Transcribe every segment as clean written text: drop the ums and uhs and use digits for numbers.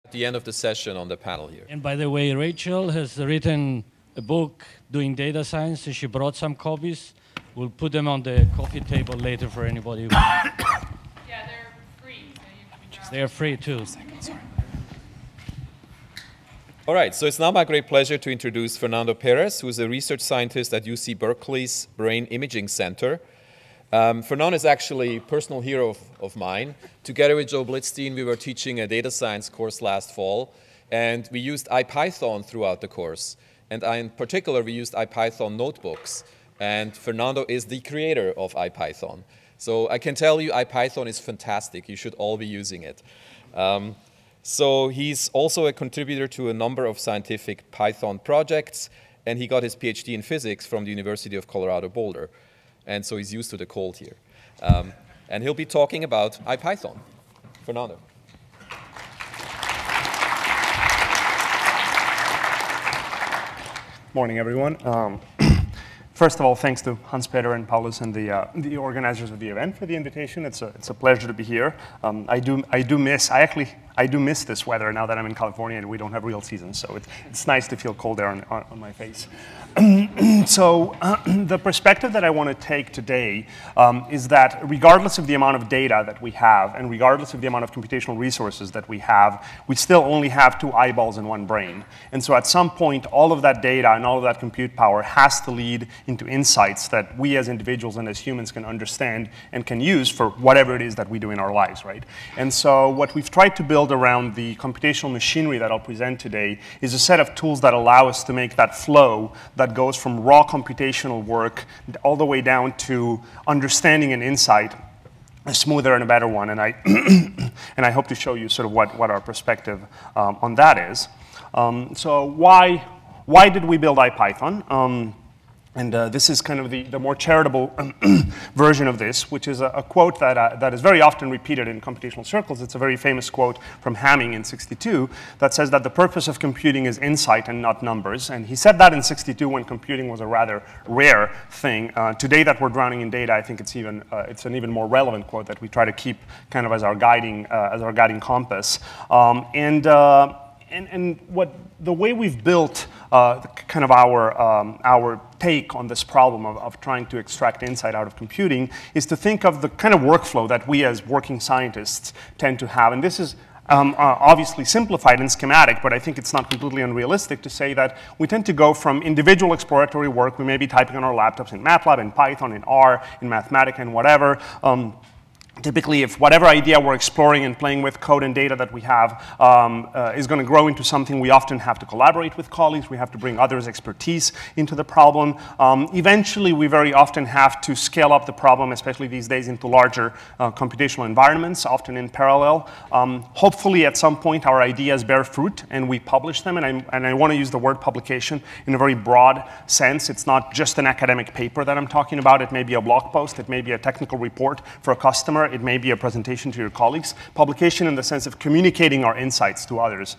At the end of the session on the panel here. And by the way, Rachel has written a book doing data science, and she brought some copies. We'll put them on the coffee table later for anybody who wants. Yeah, they're free. So you can grab They're free too. All right, so it's now my great pleasure to introduce Fernando Perez, who is a research scientist at UC Berkeley's Brain Imaging Center. Fernando is actually a personal hero of mine. Together with Joe Blitzstein, we were teaching a data science course last fall, and we used IPython throughout the course. And in particular, we used IPython notebooks. And Fernando is the creator of IPython. So I can tell you IPython is fantastic. You should all be using it. So he's also a contributor to a number of scientific Python projects, and he got his PhD in physics from the University of Colorado Boulder. And so he's used to the cold here. And he'll be talking about IPython. Fernando. Morning, everyone. First of all, thanks to Hans-Peter and Paulus and the organizers of the event for the invitation. It's a pleasure to be here. I do miss this weather now that I'm in California and we don't have real seasons, so it's nice to feel cold air on my face. So the perspective that I want to take today is that regardless of the amount of data that we have and regardless of the amount of computational resources that we have, we still only have 2 eyeballs and 1 brain. And so at some point, all of that data and all of that compute power has to lead into insights that we as individuals and as humans can understand and can use for whatever it is that we do in our lives, right? And so what we've tried to build around the computational machinery that I'll present today is a set of tools that allow us to make that flow that goes from raw computational work all the way down to understanding and insight, a smoother and a better one. And I hope to show you sort of what our perspective on that is. So why did we build IPython? And this is kind of the more charitable version of this, which is a quote that is very often repeated in computational circles. It's a very famous quote from Hamming in '62 that says that the purpose of computing is insight and not numbers. And he said that in '62 when computing was a rather rare thing. Today that we're drowning in data, I think it's an even more relevant quote that we try to keep kind of as our guiding compass. And the way we've built kind of our take on this problem of trying to extract insight out of computing is to think of the kind of workflow that we as working scientists tend to have. And this is obviously simplified and schematic, but I think it's not completely unrealistic to say that we tend to go from individual exploratory work. We may be typing on our laptops in MATLAB, in Python, in R, in Mathematica, and whatever. Typically, if whatever idea we're exploring and playing with, code and data that we have, is going to grow into something, we often have to collaborate with colleagues. We have to bring others' expertise into the problem. Eventually, we very often have to scale up the problem, especially these days, into larger computational environments, often in parallel. Hopefully, at some point, our ideas bear fruit and we publish them. And I want to use the word publication in a very broad sense. It's not just an academic paper that I'm talking about. It may be a blog post. It may be a technical report for a customer. It may be a presentation to your colleagues. Publication in the sense of communicating our insights to others.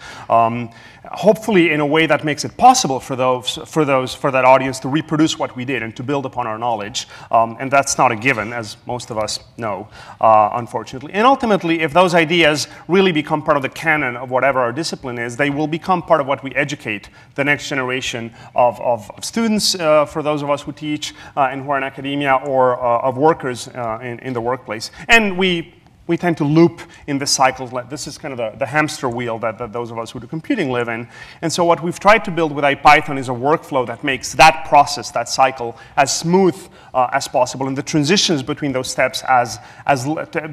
Hopefully in a way that makes it possible for that audience to reproduce what we did and to build upon our knowledge. And that's not a given, as most of us know, unfortunately. And ultimately, if those ideas really become part of the canon of whatever our discipline is, they will become part of what we educate the next generation of students, for those of us who teach and who are in academia, or of workers in the workplace. And we tend to loop in this cycle. This is kind of the hamster wheel that those of us who do computing live in. And so what we've tried to build with IPython is a workflow that makes that process, that cycle, as smooth as possible, and the transitions between those steps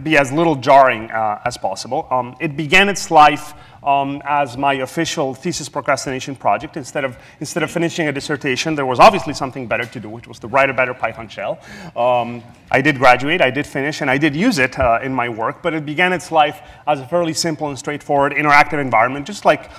be as little jarring as possible. It began its life as my official thesis procrastination project. Instead of finishing a dissertation, there was obviously something better to do, which was to write a better Python shell. I did graduate, I did finish, and I did use it in my work, but it began its life as a fairly simple and straightforward interactive environment, just like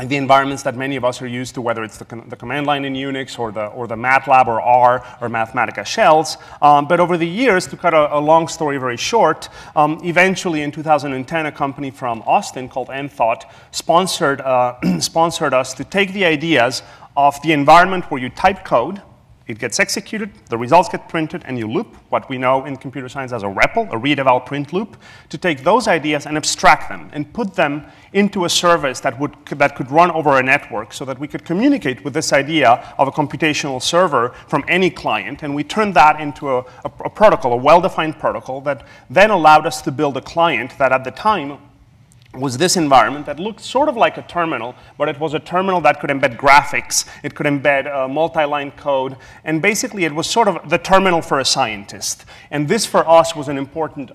the environments that many of us are used to, whether it's the command line in Unix or the MATLAB or R or Mathematica shells. But over the years, to cut a long story very short, eventually in 2010, a company from Austin called Enthought sponsored us to take the ideas of the environment where you type code it gets executed, the results get printed, and you loop what we know in computer science as a REPL, a read-eval print loop, to take those ideas and abstract them and put them into a service that could run over a network so that we could communicate with this idea of a computational server from any client. And we turned that into a protocol, a well-defined protocol that then allowed us to build a client that at the time was this environment that looked sort of like a terminal, but it was a terminal that could embed graphics, it could embed multi-line code, and basically it was sort of the terminal for a scientist. And this for us was an important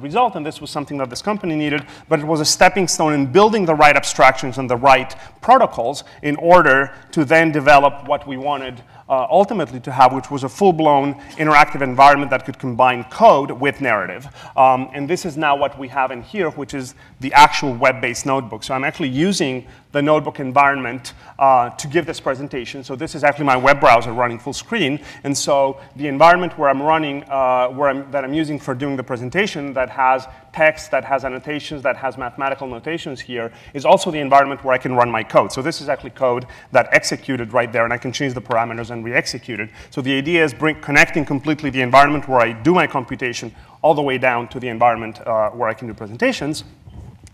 result, and this was something that this company needed, but it was a stepping stone in building the right abstractions and the right protocols in order to then develop what we wanted ultimately to have, which was a full-blown interactive environment that could combine code with narrative. And this is now what we have in here, which is the actual web-based notebook. So I'm actually using the notebook environment to give this presentation. So this is actually my web browser running full screen. And so the environment where I'm running, that I'm using for doing the presentation that has text, that has annotations, that has mathematical notations here, is also the environment where I can run my code. So this is actually code that executed right there, and I can change the parameters and re-execute it. So the idea is connecting completely the environment where I do my computation all the way down to the environment where I can do presentations.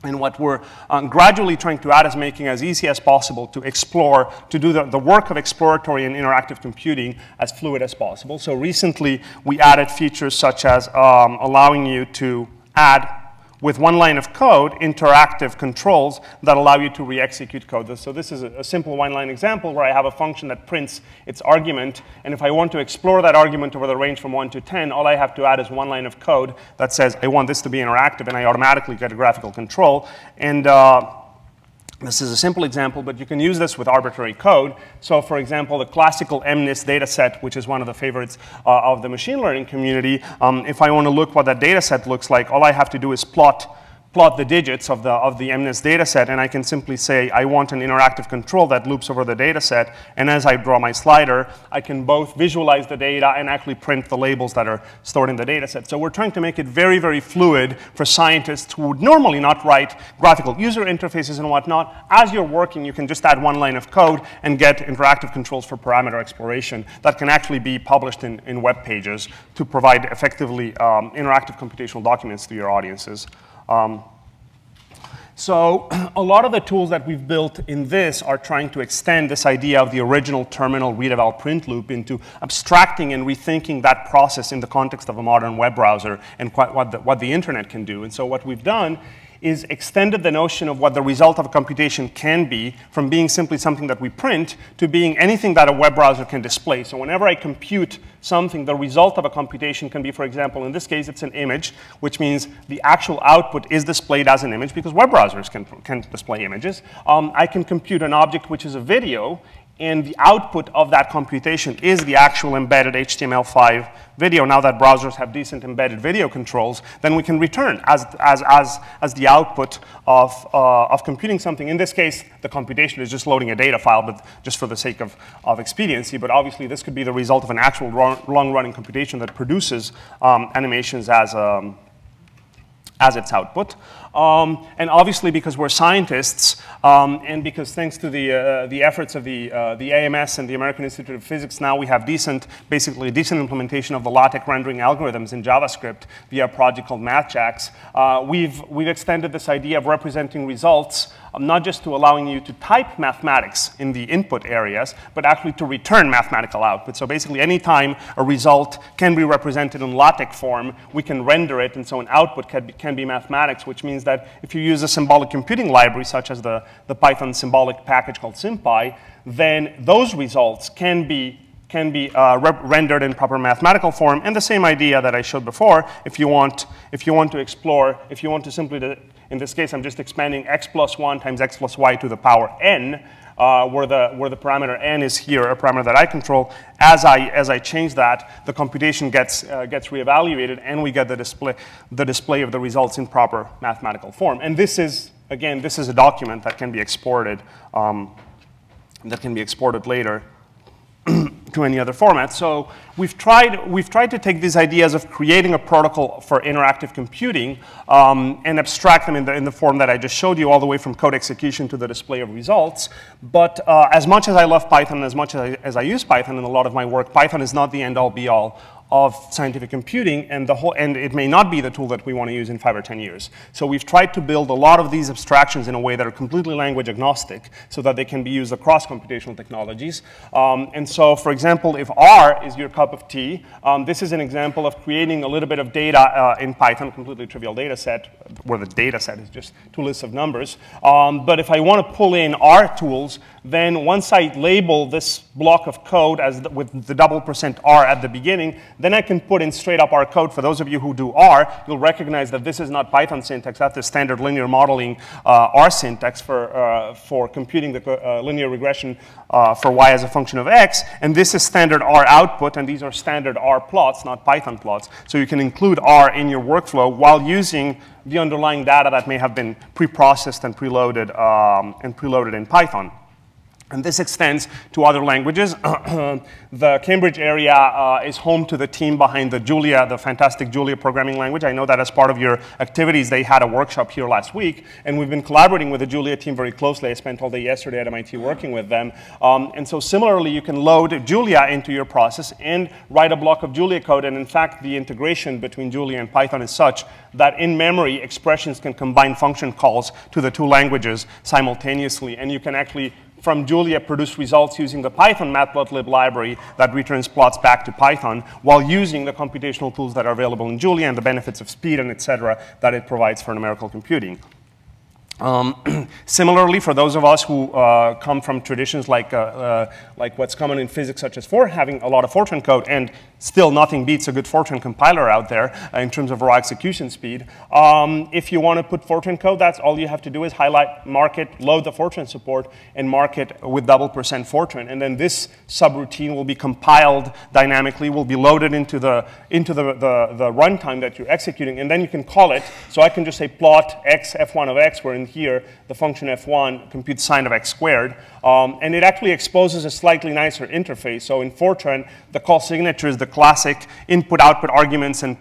And what we're gradually trying to add is making as easy as possible to explore, to do the work of exploratory and interactive computing as fluid as possible. So recently, we added features such as allowing you to add, with one line of code, interactive controls that allow you to re-execute code. So this is a simple one-line example where I have a function that prints its argument, and if I want to explore that argument over the range from 1 to 10, all I have to add is one line of code that says, I want this to be interactive, and I automatically get a graphical control. And this is a simple example, but you can use this with arbitrary code. So for example, the classical MNIST data set, which is one of the favorites of the machine learning community, if I want to look what that data set looks like, all I have to do is plot the digits of the MNIST data set, and I can simply say, I want an interactive control that loops over the data set, and as I draw my slider, I can both visualize the data and actually print the labels that are stored in the data set. So we're trying to make it very, very fluid for scientists who would normally not write graphical user interfaces and whatnot. As you're working, you can just add one line of code and get interactive controls for parameter exploration that can actually be published in web pages to provide effectively interactive computational documents to your audiences. So a lot of the tools that we've built in this are trying to extend this idea of the original terminal read-eval print loop into abstracting and rethinking that process in the context of a modern web browser and what the internet can do. And so what we've done is extended the notion of what the result of a computation can be from being simply something that we print to being anything that a web browser can display. So whenever I compute something, the result of a computation can be, for example, in this case, it's an image, which means the actual output is displayed as an image because web browsers can display images. I can compute an object which is a video, and the output of that computation is the actual embedded HTML5 video. Now that browsers have decent embedded video controls, then we can return as the output of computing something. In this case, the computation is just loading a data file, but just for the sake of expediency. But obviously, this could be the result of an actual long-running computation that produces animations as its output. And obviously, because we're scientists, and because thanks to the efforts of the AMS and the American Institute of Physics, now we have basically a decent implementation of the LaTeX rendering algorithms in JavaScript via a project called MathJax. We've extended this idea of representing results, not just to allowing you to type mathematics in the input areas, but actually to return mathematical output. So basically, anytime a result can be represented in LaTeX form, we can render it, and so an output can be mathematics, which means that if you use a symbolic computing library, such as the Python symbolic package called SymPy, then those results can be rendered in proper mathematical form. And the same idea that I showed before, if you want to simply, in this case, I'm just expanding x plus 1 times x plus y to the power n, where the parameter n is here, a parameter that I control. As I change that, the computation gets reevaluated, and we get the display of the results in proper mathematical form. And this is, again, this is a document that can be exported later to any other format. So we've tried to take these ideas of creating a protocol for interactive computing and abstract them in the form that I just showed you, all the way from code execution to the display of results. But as much as I love Python, as much as I use Python in a lot of my work, Python is not the end-all be-all of scientific computing, and it may not be the tool that we want to use in 5 or 10 years. So we've tried to build a lot of these abstractions in a way that are completely language agnostic, so that they can be used across computational technologies. And so, for example, if R is your cup of tea, this is an example of creating a little bit of data in Python, a completely trivial data set, where the data set is just 2 lists of numbers. But if I want to pull in R tools, then once I label this block of code with the $R at the beginning, then I can put in straight up R code. For those of you who do R, you'll recognize that this is not Python syntax. That's the standard linear modeling R syntax for computing the linear regression for y as a function of x. And this is standard R output, and these are standard R plots, not Python plots. So you can include R in your workflow while using the underlying data that may have been pre-processed and preloaded in Python. And this extends to other languages. The Cambridge area is home to the team behind the Julia, the fantastic Julia programming language. I know that as part of your activities, they had a workshop here last week, and we've been collaborating with the Julia team very closely. I spent all day yesterday at MIT working with them. And so similarly, you can load Julia into your process and write a block of Julia code. And in fact, the integration between Julia and Python is such that in memory, expressions can combine function calls to the 2 languages simultaneously. And you can actually, from Julia, produce results using the Python matplotlib library that returns plots back to Python, while using the computational tools that are available in Julia and the benefits of speed and et cetera that it provides for numerical computing. Similarly, for those of us who come from traditions like what's common in physics, such as having a lot of Fortran code, and still nothing beats a good Fortran compiler out there in terms of raw execution speed. If you want to put Fortran code, that's all you have to do is highlight, mark it, load the Fortran support, and mark it with $% Fortran. And then this subroutine will be compiled dynamically, will be loaded into the runtime that you're executing, and then you can call it. So I can just say plot x f1 of x, where in here the function f1 computes sine of x squared. And it actually exposes a slightly nicer interface. So in Fortran, the call signature is the classic input-output arguments and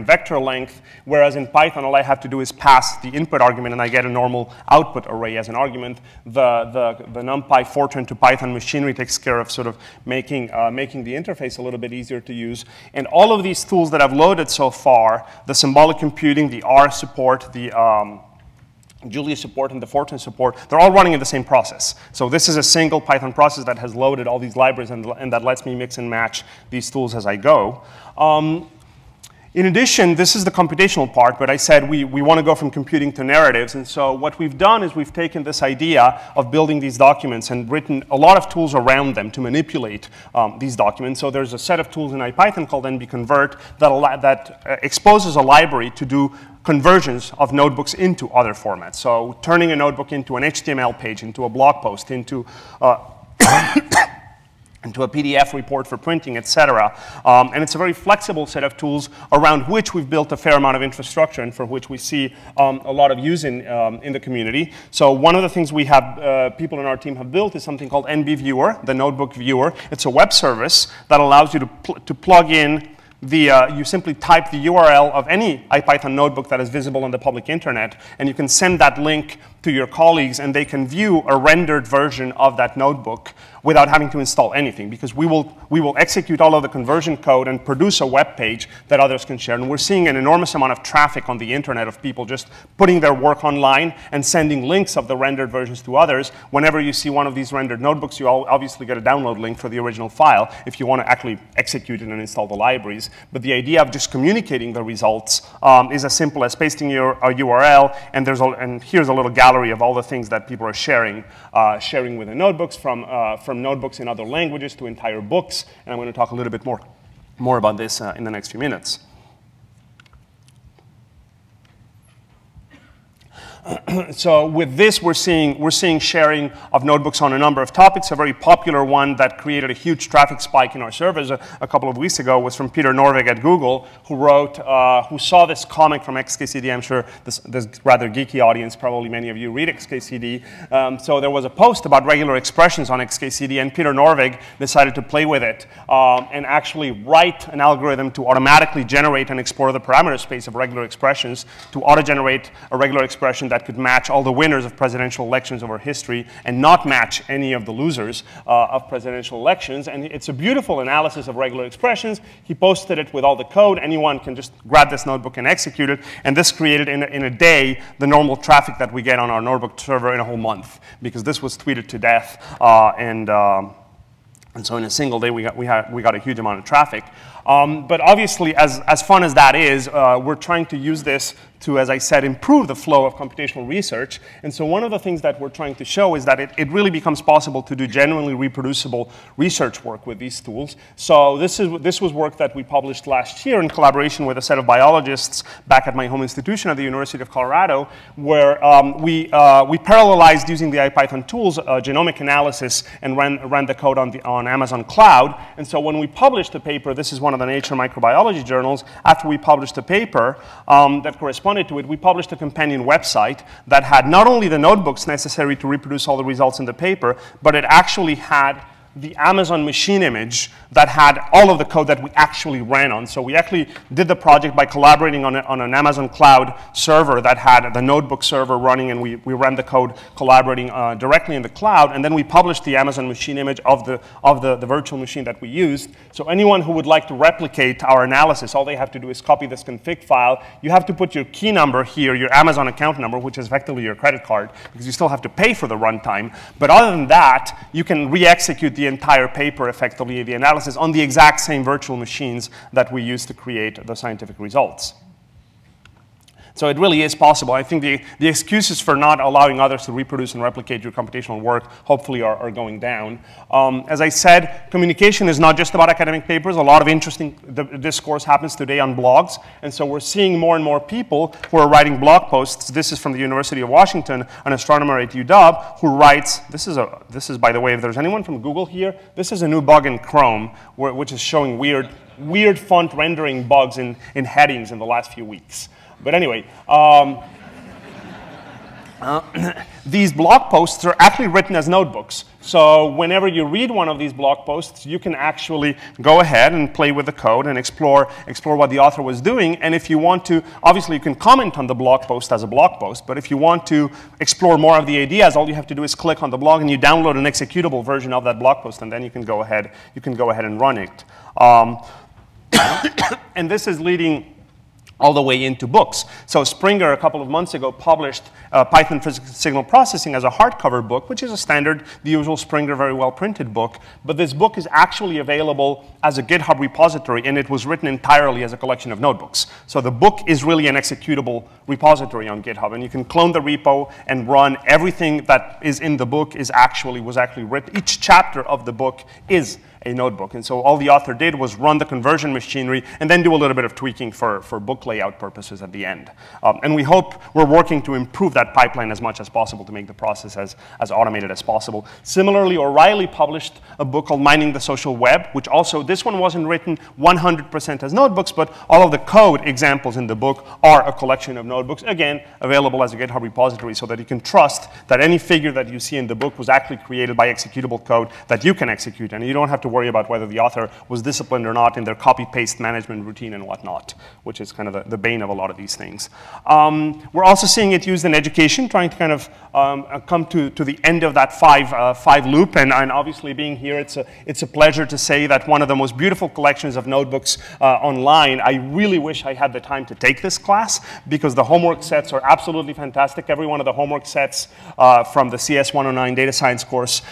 vector length, whereas in Python, all I have to do is pass the input argument, and I get a normal output array as an argument. The NumPy Fortran to Python machinery takes care of sort of making the interface a little bit easier to use. And all of these tools that I've loaded so far, the symbolic computing, the R support, the Julia support and the Fortran support, they're all running in the same process. So this is a single Python process that has loaded all these libraries and that lets me mix and match these tools as I go. In addition, this is the computational part, but I said we want to go from computing to narratives. And so what we've done is we've taken this idea of building these documents and written a lot of tools around them to manipulate these documents. So there's a set of tools in IPython called nbconvert that exposes a library to do conversions of notebooks into other formats. So turning a notebook into an HTML page, into a blog post, into into a PDF report for printing, et cetera. And it's a very flexible set of tools around which we've built a fair amount of infrastructure and for which we see a lot of use in the community. So one of the things we have, people in our team have built is something called nbviewer, the notebook viewer. It's a web service that allows you to plug in you simply type the URL of any IPython notebook that is visible on the public internet, and you can send that link to your colleagues, and they can view a rendered version of that notebook without having to install anything, because we will execute all of the conversion code and produce a web page that others can share. And we're seeing an enormous amount of traffic on the internet of people just putting their work online and sending links of the rendered versions to others. Whenever you see one of these rendered notebooks, you obviously get a download link for the original file if you want to actually execute it and install the libraries. But the idea of just communicating the results is as simple as pasting a URL, and here's a little gallery of all the things that people are sharing within notebooks, from notebooks in other languages to entire books. And I'm going to talk a little bit more about this in the next few minutes. So with this, we're seeing sharing of notebooks on a number of topics. A very popular one that created a huge traffic spike in our servers a couple of weeks ago was from Peter Norvig at Google, who saw this comic from XKCD. I'm sure this rather geeky audience, probably many of you read XKCD. So there was a post about regular expressions on XKCD, and Peter Norvig decided to play with it and actually write an algorithm to automatically generate and explore the parameter space of regular expressions to auto-generate a regular expression that could match all the winners of presidential elections over history and not match any of the losers of presidential elections. And it's a beautiful analysis of regular expressions. He posted it with all the code. Anyone can just grab this notebook and execute it. And this created in a day the normal traffic that we get on our notebook server in a whole month, because this was tweeted to death. And so in a single day, we got a huge amount of traffic. But obviously, as fun as that is, we're trying to use this to, as I said, improve the flow of computational research. And so one of the things that we're trying to show is that it really becomes possible to do genuinely reproducible research work with these tools. So this was work that we published last year in collaboration with a set of biologists back at my home institution at the University of Colorado, where we parallelized using the IPython tools genomic analysis and ran the code on Amazon Cloud. And so when we published the paper, this is one of the Nature Microbiology journals, after we published a paper that corresponded to it, we published a companion website that had not only the notebooks necessary to reproduce all the results in the paper, but it actually had the Amazon machine image that had all of the code that we actually ran on. So we actually did the project by collaborating on an Amazon Cloud server that had the notebook server running, and we ran the code collaborating directly in the cloud, and then we published the Amazon machine image of the virtual machine that we used. So anyone who would like to replicate our analysis, all they have to do is copy this config file. You have to put your key number here, your Amazon account number, which is effectively your credit card, because you still have to pay for the runtime. But other than that, you can re-execute the entire paper, effectively, the analysis, on the exact same virtual machines that we use to create the scientific results. So it really is possible. I think the excuses for not allowing others to reproduce and replicate your computational work hopefully are going down. As I said, communication is not just about academic papers. A lot of interesting discourse happens today on blogs. And so we're seeing more and more people who are writing blog posts. This is from the University of Washington, an astronomer at UW, who writes, this is, by the way, if there's anyone from Google here, this is a new bug in Chrome, which is showing weird font rendering bugs in headings in the last few weeks. But anyway, these blog posts are actually written as notebooks. So whenever you read one of these blog posts, you can actually go ahead and play with the code and explore what the author was doing. And if you want to, obviously you can comment on the blog post as a blog post, but if you want to explore more of the ideas, all you have to do is click on the blog and you download an executable version of that blog post, and then you can go ahead and run it. And this is leading all the way into books. So Springer, a couple of months ago, published Python Physics Signal Processing as a hardcover book, which is a standard, the usual Springer very well printed book. But this book is actually available as a GitHub repository, and it was written entirely as a collection of notebooks. So the book is really an executable repository on GitHub, and you can clone the repo and run everything that is in the book was actually written. Each chapter of the book is a notebook. And so all the author did was run the conversion machinery and then do a little bit of tweaking for book layout purposes at the end. And we hope we're working to improve that pipeline as much as possible to make the process as automated as possible. Similarly, O'Reilly published a book called Mining the Social Web, which also, this one wasn't written 100% as notebooks, but all of the code examples in the book are a collection of notebooks, again, available as a GitHub repository so that you can trust that any figure that you see in the book was actually created by executable code that you can execute, and you don't have to worry about whether the author was disciplined or not in their copy-paste management routine and whatnot, which is kind of the bane of a lot of these things. We're also seeing it used in education, trying to kind of come to the end of that five loop, and obviously being here, it's a pleasure to say that one of the most beautiful collections of notebooks online. I really wish I had the time to take this class, because the homework sets are absolutely fantastic. Every one of the homework sets from the CS 109 data science course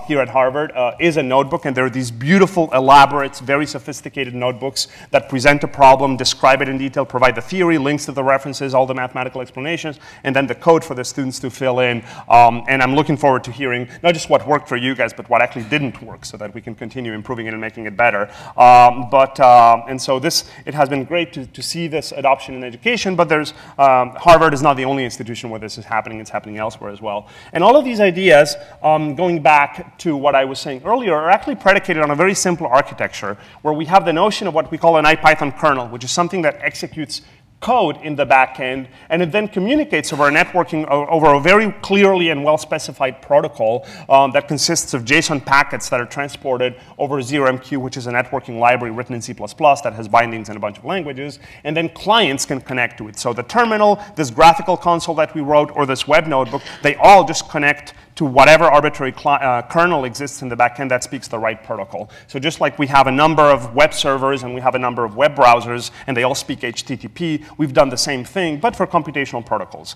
here at Harvard is a notebook, and there are these these beautiful, elaborate, very sophisticated notebooks that present a problem, describe it in detail, provide the theory, links to the references, all the mathematical explanations, and then the code for the students to fill in. And I'm looking forward to hearing not just what worked for you guys, but what actually didn't work, so that we can continue improving it and making it better. And so it has been great to see this adoption in education, but there's, Harvard is not the only institution where this is happening. It's happening elsewhere as well. And all of these ideas, going back to what I was saying earlier, are actually predicated on a very simple architecture where we have the notion of what we call an IPython kernel, which is something that executes code in the back end, and it then communicates over a networking, over a very clearly and well-specified protocol that consists of JSON packets that are transported over 0MQ, which is a networking library written in C++ that has bindings in a bunch of languages, and then clients can connect to it. So the terminal, this graphical console that we wrote, or this web notebook, they all just connect to whatever arbitrary kernel exists in the backend that speaks the right protocol. So just like we have a number of web servers and we have a number of web browsers and they all speak HTTP, we've done the same thing, but for computational protocols.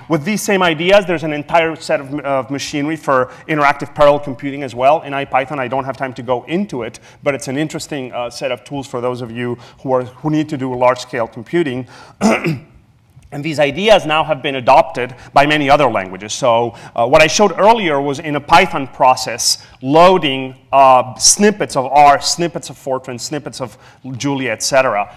With these same ideas, there's an entire set of machinery for interactive parallel computing as well. In IPython, I don't have time to go into it, but it's an interesting set of tools for those of you who need to do large-scale computing. And these ideas now have been adopted by many other languages. So what I showed earlier was in a Python process loading snippets of R, snippets of Fortran, snippets of Julia, etc.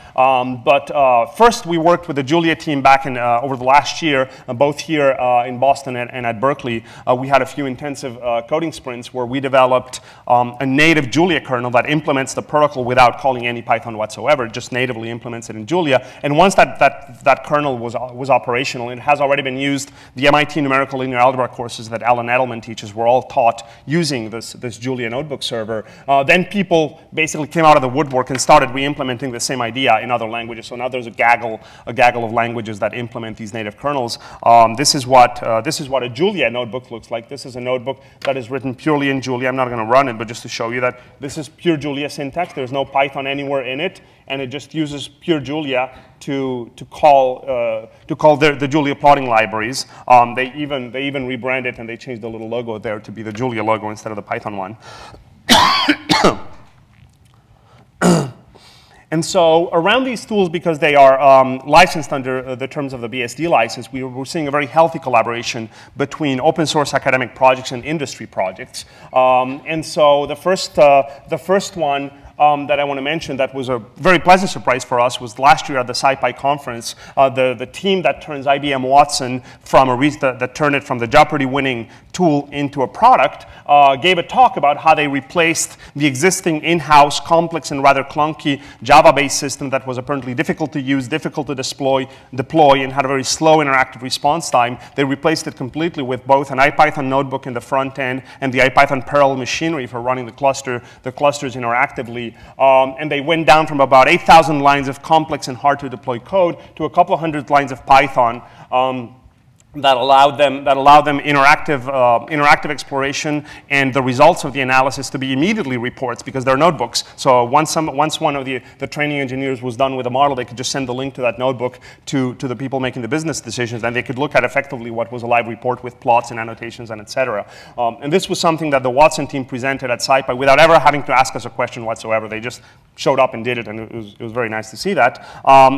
First, we worked with the Julia team back in, over the last year, both here in Boston and at Berkeley. We had a few intensive coding sprints where we developed a native Julia kernel that implements the protocol without calling any Python whatsoever, just natively implements it in Julia. And once that kernel was operational, it has already been used. The MIT numerical linear algebra courses that Alan Edelman teaches were all taught using this Julia notebook server. Then people basically came out of the woodwork and started re-implementing the same idea in other languages. So now there's a gaggle of languages that implement these native kernels. This is what a Julia notebook looks like. This is a notebook that is written purely in Julia. I'm not going to run it, but just to show you that this is pure Julia syntax. There's no Python anywhere in it, and it just uses pure Julia to call the Julia plotting libraries. They even rebrand it, and they changed the little logo there to be the Julia logo instead of the Python one. And so around these tools, because they are licensed under the terms of the BSD license, we're seeing a very healthy collaboration between open source academic projects and industry projects. And so the first one that I want to mention that was a very pleasant surprise for us was last year at the SciPy conference. The team that turns IBM Watson from that turned it from the Jeopardy-winning tool into a product gave a talk about how they replaced the existing in-house, complex and rather clunky Java-based system that was apparently difficult to use, difficult to deploy, and had a very slow interactive response time. They replaced it completely with both an IPython notebook in the front end and the IPython parallel machinery for running the clusters interactively. And they went down from about 8,000 lines of complex and hard to deploy code to a couple of hundred lines of Python that allowed them interactive exploration and the results of the analysis to be immediately reports because they're notebooks. So once one of the training engineers was done with the model, they could just send the link to that notebook to the people making the business decisions, and they could look at effectively what was a live report with plots and annotations and etc. And this was something that the Watson team presented at SciPy without ever having to ask us a question whatsoever. They just showed up and did it, and it was very nice to see that.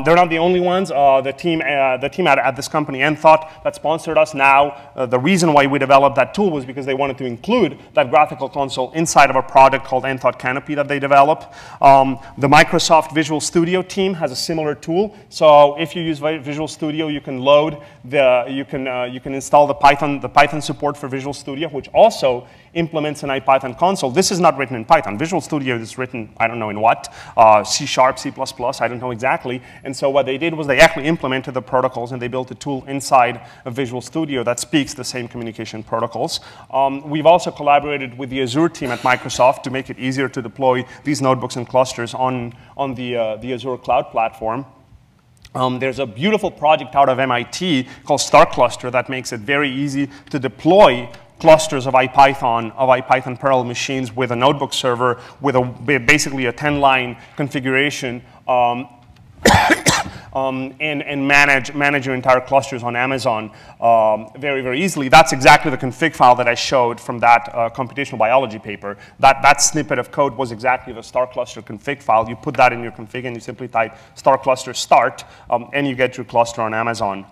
They're not the only ones. The team at this company, Enthought, that sponsored us now. The reason why we developed that tool was because they wanted to include that graphical console inside of a product called Enthought Canopy that they develop. The Microsoft Visual Studio team has a similar tool. So if you use Visual Studio, you can load you can install the Python support for Visual Studio, which also implements an IPython console. This is not written in Python. Visual Studio is written, I don't know in what, C#, C++, I don't know exactly. And so what they did was they actually implemented the protocols and they built a tool inside of Visual Studio that speaks the same communication protocols. We've also collaborated with the Azure team at Microsoft to make it easier to deploy these notebooks and clusters on the Azure cloud platform. There's a beautiful project out of MIT called StarCluster that makes it very easy to deploy clusters of IPython parallel machines with a notebook server with basically a 10-line configuration and manage your entire clusters on Amazon very, very easily. That's exactly the config file that I showed from that computational biology paper. That snippet of code was exactly the StarCluster config file. You put that in your config and you simply type StarCluster start, and you get your cluster on Amazon.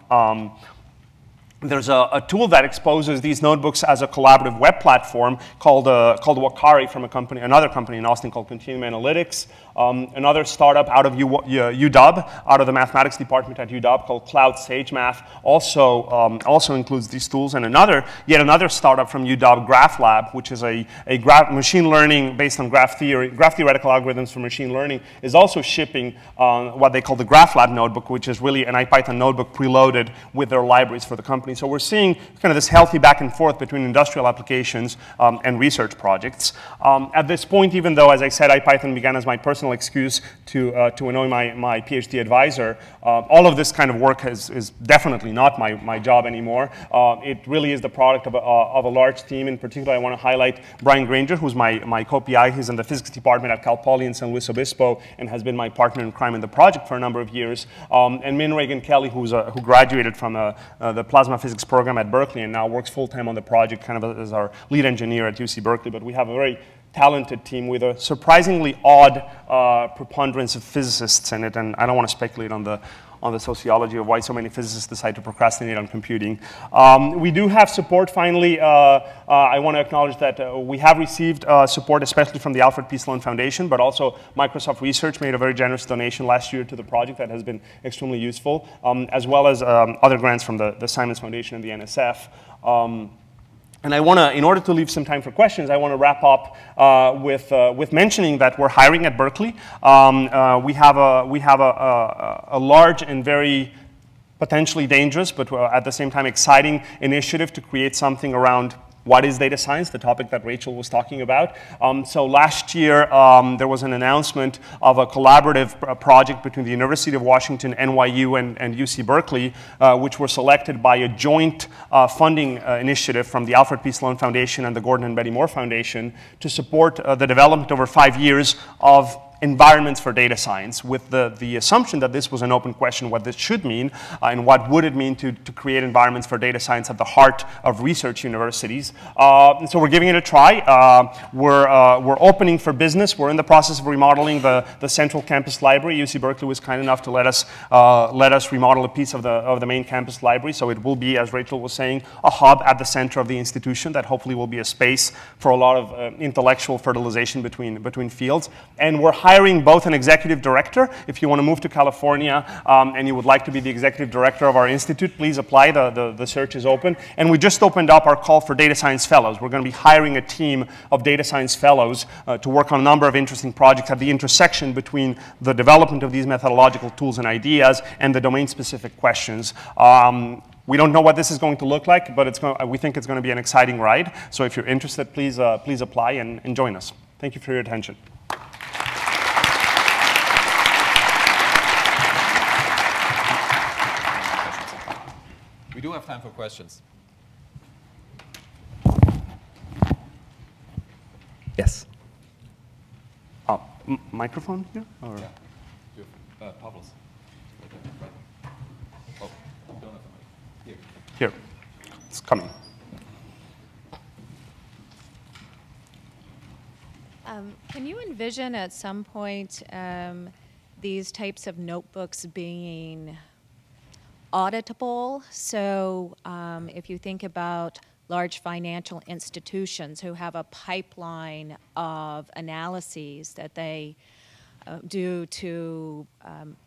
There's a tool that exposes these notebooks as a collaborative web platform called Wakari from another company in Austin called Continuum Analytics. Another startup out of UW, out of the mathematics department at UW called Cloud SageMath, also includes these tools. And yet another startup from UW, Graph Lab, which is a machine learning based on graph theoretical algorithms for machine learning, is also shipping what they call the Graph Lab notebook, which is really an IPython notebook preloaded with their libraries for the company. So we're seeing kind of this healthy back and forth between industrial applications and research projects. At this point, even though, as I said, IPython began as my personal excuse to annoy my PhD advisor, all of this kind of work is definitely not my job anymore. It really is the product of a large team. In particular, I want to highlight Brian Granger, who's my co-PI. He's in the physics department at Cal Poly in San Luis Obispo and has been my partner in crime in the project for a number of years. And Min Reagan Kelly, who graduated from the plasma physics program at Berkeley and now works full-time on the project, kind of as our lead engineer at UC Berkeley. But we have a very talented team with a surprisingly odd preponderance of physicists in it, and I don't want to speculate on the sociology of why so many physicists decide to procrastinate on computing. We do have support, finally. I want to acknowledge that we have received support, especially from the Alfred P. Sloan Foundation, but also Microsoft Research made a very generous donation last year to the project that has been extremely useful, as well as other grants from the Simons Foundation and the NSF. And I want to, in order to leave some time for questions, I want to wrap up with mentioning that we're hiring at Berkeley. We have a large and very potentially dangerous, but at the same time exciting initiative to create something around what is data science, the topic that Rachel was talking about. So last year, there was an announcement of a collaborative project between the University of Washington, NYU, and UC Berkeley, which were selected by a joint funding initiative from the Alfred P. Sloan Foundation and the Gordon and Betty Moore Foundation to support the development over 5 years of environments for data science, with the assumption that this was an open question, what this should mean, and what would it mean to create environments for data science at the heart of research universities. And so we're giving it a try. We're opening for business. We're in the process of remodeling the central campus library. UC Berkeley was kind enough to let us remodel a piece of the main campus library, so it will be, as Rachel was saying, a hub at the center of the institution that hopefully will be a space for a lot of intellectual fertilization between fields. And we're hiring both an executive director. If you want to move to California and you would like to be the executive director of our institute, please apply. The search is open. And we just opened up our call for data science fellows. We're going to be hiring a team of data science fellows to work on a number of interesting projects at the intersection between the development of these methodological tools and ideas and the domain-specific questions. We don't know what this is going to look like, but we think it's going to be an exciting ride. So if you're interested, please apply and join us. Thank you for your attention. We do have time for questions. Yes. Microphone here? Or? Yeah. Pavlos. Oh, you don't have the mic. Here. It's coming. Can you envision at some point these types of notebooks being auditable? So if you think about large financial institutions who have a pipeline of analyses that they do to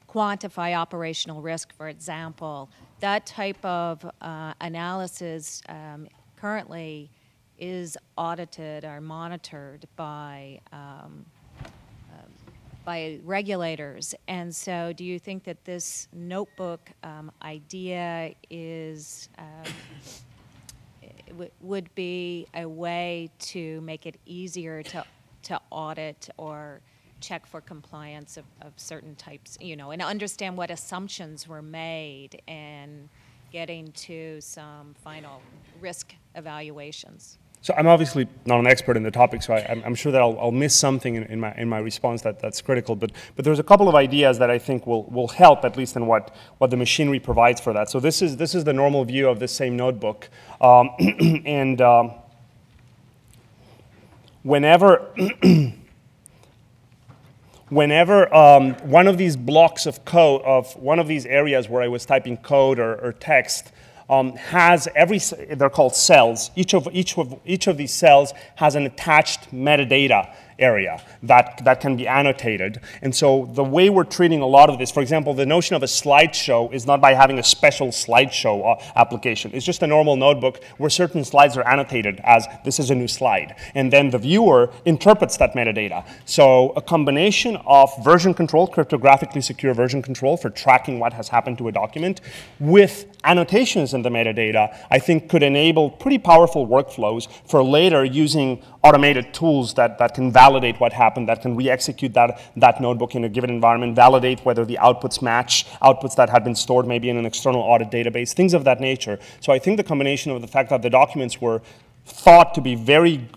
quantify operational risk, for example, that type of analysis currently is audited or monitored by regulators. And so do you think that this notebook idea is would be a way to make it easier to audit or check for compliance of certain types, and understand what assumptions were made and getting to some final risk evaluations? So I'm obviously not an expert in the topic, so I'm sure that I'll miss something in my response that's critical. But there's a couple of ideas that I think will help, at least in what the machinery provides for that. So this is the normal view of this same notebook, whenever one of these blocks of code, of one of these areas where I was typing code or text, has they're called cells. Each of these cells has an attached metadata area that can be annotated. And so the way we're treating a lot of this, for example, the notion of a slideshow is not by having a special slideshow application. It's just a normal notebook where certain slides are annotated as this is a new slide. And then the viewer interprets that metadata. So a combination of version control, cryptographically secure version control for tracking what has happened to a document, with annotations in the metadata, I think could enable pretty powerful workflows for later using automated tools that can validate what happened, that can re-execute that notebook in a given environment, validate whether the outputs match outputs that had been stored maybe in an external audit database, things of that nature. So I think the combination of the fact that the documents were thought to be very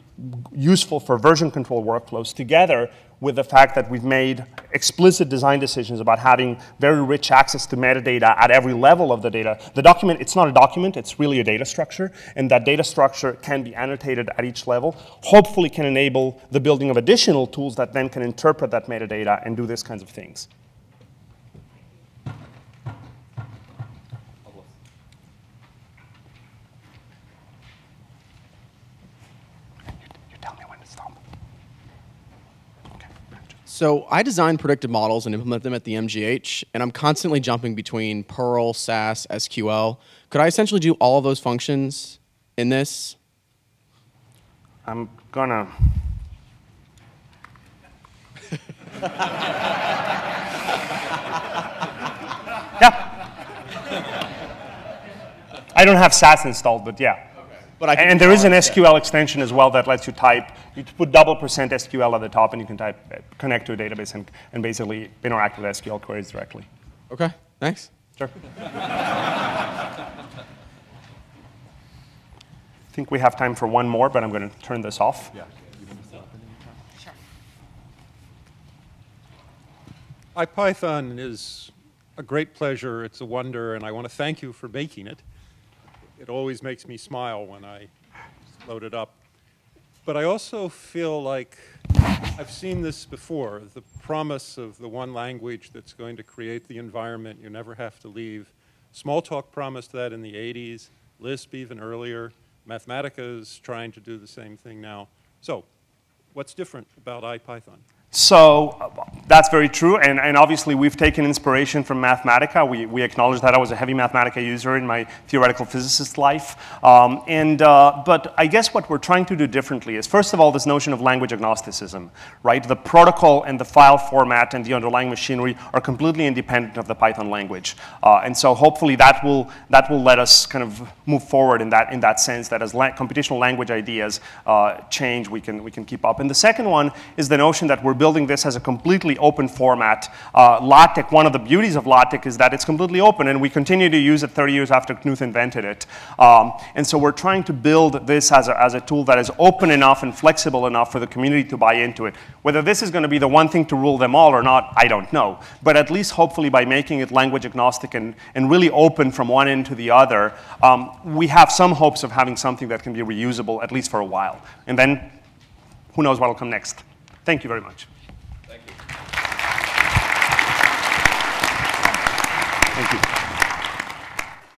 useful for version control workflows together with the fact that we've made explicit design decisions about having very rich access to metadata at every level of the data. The document, it's not a document, it's really a data structure, and that data structure can be annotated at each level, hopefully can enable the building of additional tools that then can interpret that metadata and do these kinds of things. So I design predictive models and implement them at the MGH, and I'm constantly jumping between Perl, SAS, SQL. Could I essentially do all of those functions in this? I'm gonna. Yeah. I don't have SAS installed, but yeah. But and there is an SQL extension as well that lets you type. You put $SQL at the top, and you can connect to a database and basically interact with SQL queries directly. Okay, thanks. Sure. I think we have time for one more, but I'm going to turn this off. Yeah. IPython is a great pleasure. It's a wonder, and I want to thank you for making it. It always makes me smile when I load it up. But I also feel like I've seen this before, the promise of the one language that's going to create the environment you never have to leave. Smalltalk promised that in the 80s, Lisp even earlier. Mathematica is trying to do the same thing now. So what's different about IPython? So that's very true, and obviously we've taken inspiration from Mathematica. We acknowledge that I was a heavy Mathematica user in my theoretical physicist life. But I guess what we're trying to do differently is, first of all, this notion of language agnosticism, right? The protocol and the file format and the underlying machinery are completely independent of the Python language. And so hopefully that will let us kind of move forward in that sense, that as computational language ideas change, we can keep up. And the second one is the notion that we're building this as a completely open format. LaTeX, one of the beauties of LaTeX is that it's completely open, and we continue to use it 30 years after Knuth invented it. And so we're trying to build this as a tool that is open enough and flexible enough for the community to buy into it. Whether this is going to be the one thing to rule them all or not, I don't know. But at least hopefully by making it language agnostic and really open from one end to the other, we have some hopes of having something that can be reusable at least for a while. And then who knows what will come next. Thank you very much. Thank you.